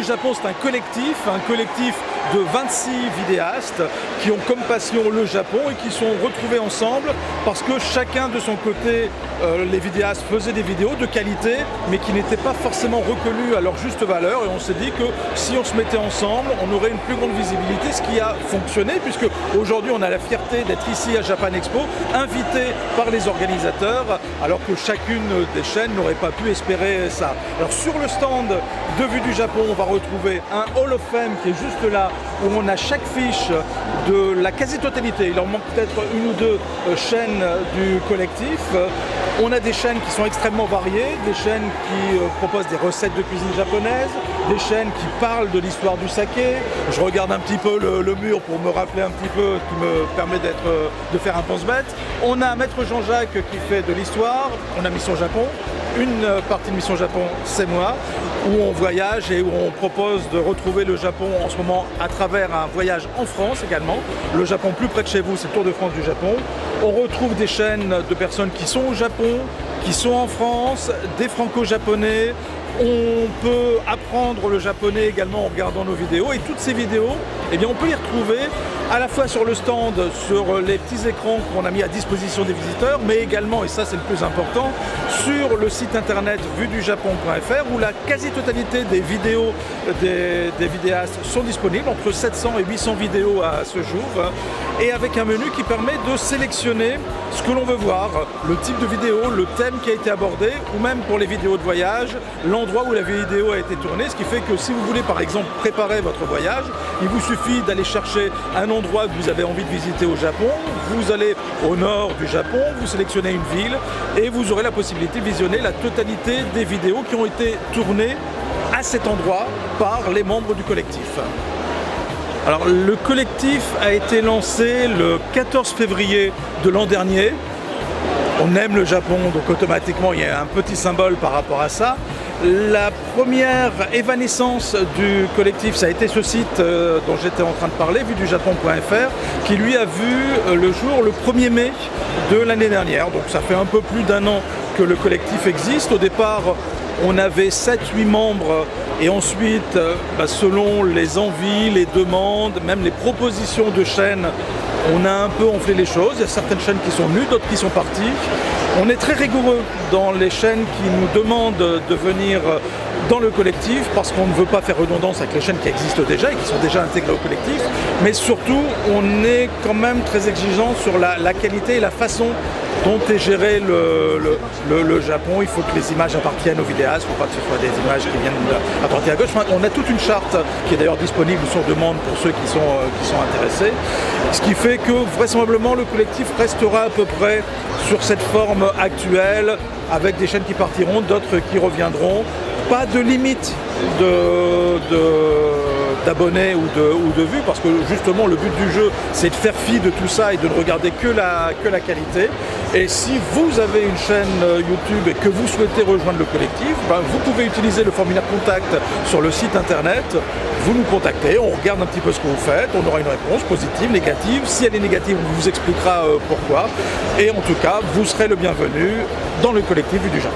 Japon, c'est un collectif de 26 vidéastes qui ont comme passion le Japon et qui sont retrouvés ensemble parce que chacun de son côté, les vidéastes faisaient des vidéos de qualité mais qui n'étaient pas forcément reconnues à leur juste valeur, et on s'est dit que si on se mettait ensemble, on aurait une plus grande visibilité, ce qui a fonctionné puisque aujourd'hui on a la fierté d'être ici à Japan Expo, invité par les organisateurs, alors que chacune des chaînes n'aurait pas pu espérer ça. Alors sur le stand de Vue du Japon, on va retrouver un Hall of Fame qui est juste là, où on a chaque fiche de la quasi-totalité. Il en manque peut-être une ou deux chaînes du collectif. On a des chaînes qui sont extrêmement variées, des chaînes qui proposent des recettes de cuisine japonaise, des chaînes qui parlent de l'histoire du saké. Je regarde un petit peu le mur pour me rappeler un petit peu, qui me permet de faire un pense-bête. On a Maître Jean-Jacques qui fait de l'histoire, on a Mission Japon. Une partie de Mission Japon, c'est moi, où on voyage et où on propose de retrouver le Japon en ce moment à travers un voyage en France également. Le Japon plus près de chez vous, c'est le Tour de France du Japon. On retrouve des chaînes de personnes qui sont au Japon, qui sont en France, des franco-japonais. On peut apprendre le japonais également en regardant nos vidéos, et toutes ces vidéos, eh bien, on peut les retrouver à la fois sur le stand, sur les petits écrans qu'on a mis à disposition des visiteurs, mais également, et ça c'est le plus important, sur le site internet vuedujapon.fr où la quasi-totalité des vidéos des vidéastes sont disponibles, entre 700 et 800 vidéos à ce jour, et avec un menu qui permet de sélectionner ce que l'on veut voir, le type de vidéo, le thème qui a été abordé, ou même pour les vidéos de voyage, l'endroit où la vidéo a été tournée, ce qui fait que si vous voulez par exemple préparer votre voyage, il vous suffit d'aller chercher un endroit que vous avez envie de visiter au Japon, vous allez au nord du Japon, vous sélectionnez une ville et vous aurez la possibilité de visionner la totalité des vidéos qui ont été tournées à cet endroit par les membres du collectif. Alors le collectif a été lancé le 14 février de l'an dernier. On aime le Japon, donc automatiquement il y a un petit symbole par rapport à ça. La première évanescence du collectif, ça a été ce site dont j'étais en train de parler, vuedujapon.fr, qui lui a vu le jour le 1er mai de l'année dernière. Donc ça fait un peu plus d'un an que le collectif existe. Au départ, on avait 7-8 membres et ensuite, selon les envies, les demandes, même les propositions de chaînes, on a un peu enflé les choses. Il y a certaines chaînes qui sont venues, d'autres qui sont parties. On est très rigoureux dans les chaînes qui nous demandent de venir dans le collectif parce qu'on ne veut pas faire redondance avec les chaînes qui existent déjà et qui sont déjà intégrées au collectif. Mais surtout, on est quand même très exigeant sur la qualité et la façon dont est géré le Japon. Il faut que les images appartiennent aux vidéastes, il ne faut pas que ce soit des images qui viennent à droite et à gauche. Enfin, on a toute une charte qui est d'ailleurs disponible sur demande pour ceux qui sont intéressés. Ce qui fait que vraisemblablement le collectif restera à peu près sur cette forme actuelle, avec des chaînes qui partiront, d'autres qui reviendront. Pas de limite d'abonnés ou de vues, parce que justement le but du jeu c'est de faire fi de tout ça et de ne regarder que la qualité. Et si vous avez une chaîne YouTube et que vous souhaitez rejoindre le collectif, vous pouvez utiliser le formulaire contact sur le site internet, vous nous contactez, on regarde un petit peu ce que vous faites, on aura une réponse positive, négative. Si elle est négative, on vous expliquera pourquoi, et en tout cas vous serez le bienvenu dans le collectif Vue du Japon.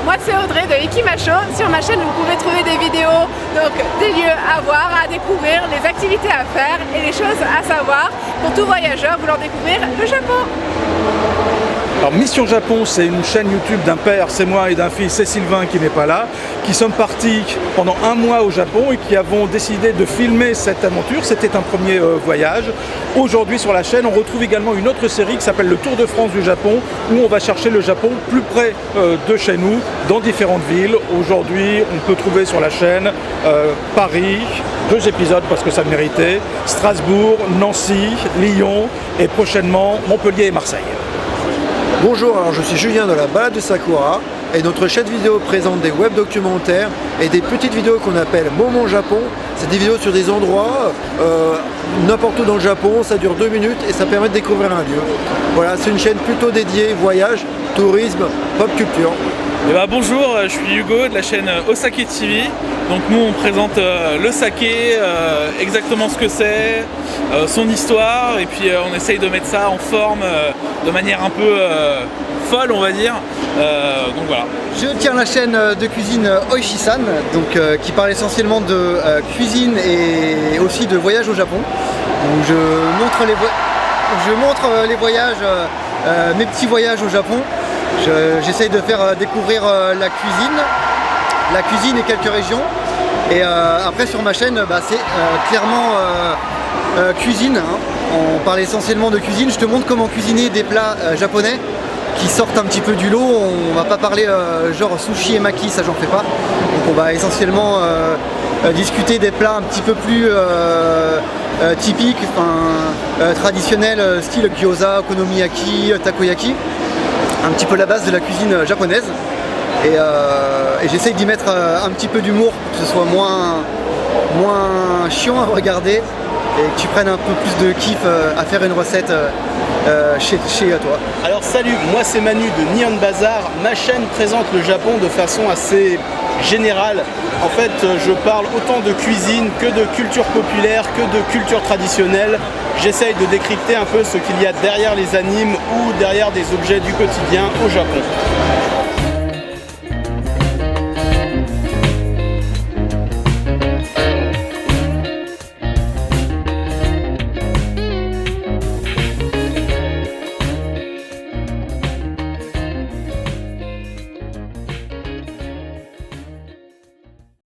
Moi c'est Audrey de Ikimasho. Sur ma chaîne vous pouvez trouver des vidéos, donc des lieux à voir, à découvrir, les activités à faire et les choses à savoir pour tout voyageur voulant découvrir le Japon. Alors Mission Japon, c'est une chaîne YouTube d'un père, c'est moi, et d'un fils, c'est Sylvain qui n'est pas là, qui sommes partis pendant un mois au Japon et qui avons décidé de filmer cette aventure. C'était un premier voyage. Aujourd'hui sur la chaîne, on retrouve également une autre série qui s'appelle le Tour de France du Japon, où on va chercher le Japon plus près de chez nous, dans différentes villes. Aujourd'hui, on peut trouver sur la chaîne Paris, 2 épisodes parce que ça le méritait, Strasbourg, Nancy, Lyon et prochainement Montpellier et Marseille. Bonjour, alors je suis Julien de la Balade de Sakura et notre chaîne vidéo présente des web documentaires et des petites vidéos qu'on appelle Moment Japon. C'est des vidéos sur des endroits, n'importe où dans le Japon, ça dure 2 minutes et ça permet de découvrir un lieu. Voilà, c'est une chaîne plutôt dédiée voyage, tourisme, pop culture. Bonjour, je suis Hugo de la chaîne Osake TV. Donc nous on présente le saké, exactement ce que c'est, son histoire, et puis on essaye de mettre ça en forme de manière un peu folle, on va dire. Donc voilà. Je tiens la chaîne de cuisine Oishi-san, donc qui parle essentiellement de cuisine et aussi de voyage au Japon. Donc, je montre les voyages, mes petits voyages au Japon. J'essaye de faire découvrir la cuisine et quelques régions. Et après sur ma chaîne, c'est clairement cuisine. Hein. On parle essentiellement de cuisine. Je te montre comment cuisiner des plats japonais qui sortent un petit peu du lot. On va pas parler genre sushi et maki, ça j'en fais pas. Donc on va essentiellement discuter des plats un petit peu plus typiques, traditionnels, style gyoza, okonomiyaki, takoyaki. Un petit peu la base de la cuisine japonaise. Et j'essaye d'y mettre un petit peu d'humour pour que ce soit moins chiant à regarder et que tu prennes un peu plus de kiff à faire une recette chez toi. Alors salut, moi c'est Manu de Nihon Bazar. Ma chaîne présente le Japon de façon assez générale. En fait, je parle autant de cuisine que de culture populaire, que de culture traditionnelle. J'essaye de décrypter un peu ce qu'il y a derrière les animes ou derrière des objets du quotidien au Japon.